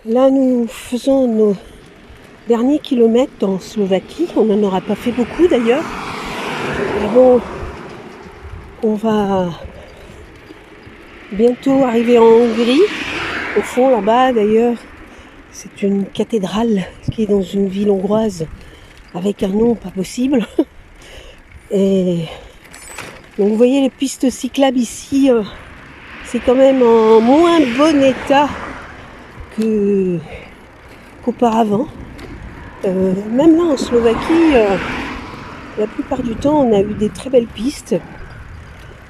Là, nous faisons nos derniers kilomètres en Slovaquie. On n'en aura pas fait beaucoup d'ailleurs. Mais bon, on va bientôt arriver en Hongrie. Au fond, là-bas d'ailleurs, c'est une cathédrale qui est dans une ville hongroise avec un nom pas possible. Et donc vous voyez les pistes cyclables ici, c'est quand même en moins bon état qu'auparavant. Même là en Slovaquie, la plupart du temps on a eu des très belles pistes.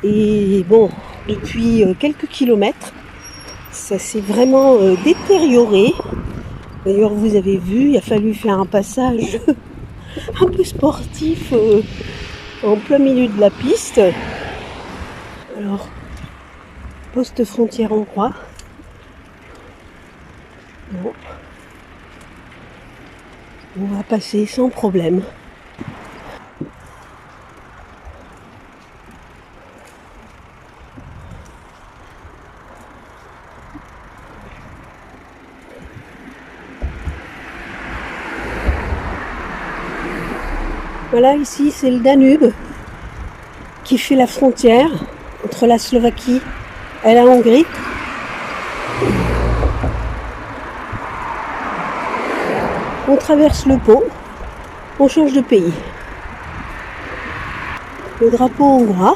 Et bon, depuis quelques kilomètres, ça s'est vraiment détérioré. D'ailleurs vous avez vu, il a fallu faire un passage un peu sportif en plein milieu de la piste. Alors, poste frontière hongrois. Bon. On va passer sans problème. Voilà, ici c'est le Danube qui fait la frontière entre la Slovaquie et la Hongrie. On traverse le pont, on change de pays. Le drapeau hongrois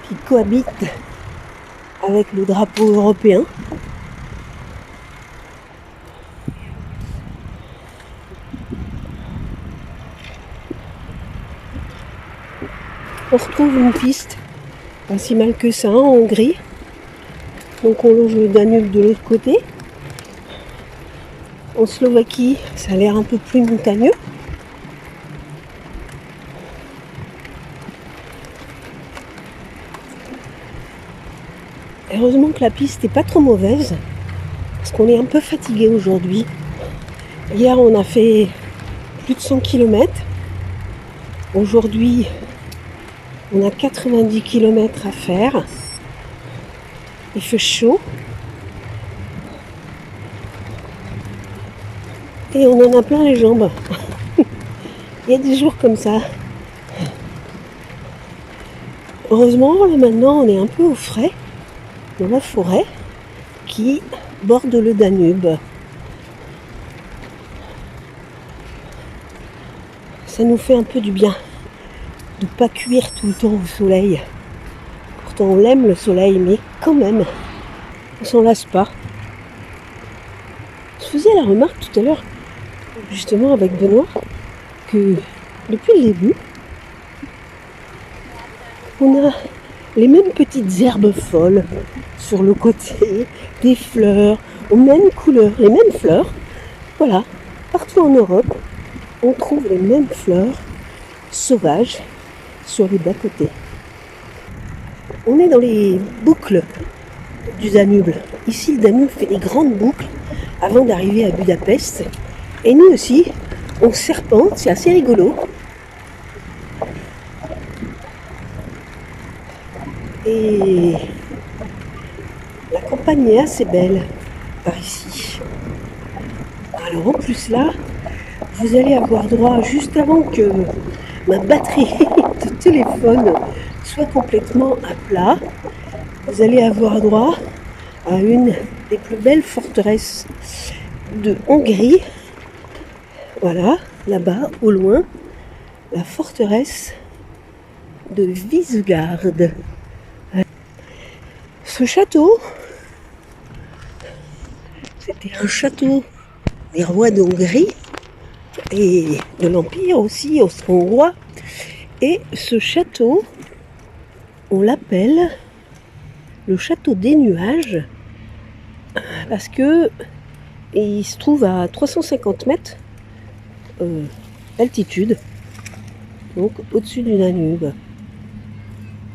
qui cohabite avec le drapeau européen. On retrouve une piste, pas si mal que ça, en Hongrie. Donc on longe le Danube de l'autre côté. En Slovaquie, ça a l'air un peu plus montagneux. Heureusement que la piste n'est pas trop mauvaise, parce qu'on est un peu fatigué aujourd'hui. Hier, on a fait plus de 100 km. Aujourd'hui, on a 90 km à faire. Il fait chaud. Et on en a plein les jambes. Il y a des jours comme ça. Heureusement, là maintenant, on est un peu au frais dans la forêt qui borde le Danube. Ça nous fait un peu du bien de ne pas cuire tout le temps au soleil. Pourtant, on l'aime le soleil, mais quand même, on s'en lasse pas. Je faisais la remarque tout à l'heure, justement avec Benoît, que depuis le début, on a les mêmes petites herbes folles sur le côté, des fleurs aux mêmes couleurs, les mêmes fleurs. Voilà, partout en Europe, on trouve les mêmes fleurs sauvages sur les bas-côtés. On est dans les boucles du Danube. Ici, le Danube fait des grandes boucles avant d'arriver à Budapest. Et nous aussi, on serpente, c'est assez rigolo. Et la campagne est assez belle par ici. Alors en plus là, vous allez avoir droit, juste avant que ma batterie de téléphone soit complètement à plat, vous allez avoir droit à une des plus belles forteresses de Hongrie. Voilà, là-bas, au loin, la forteresse de Visegrád. Ce château, c'était un château des rois d'Hongrie et de l'Empire aussi, austro-hongrois. Et ce château, on l'appelle le château des nuages parce que il se trouve à 350 mètres d'altitude, donc au-dessus du Danube.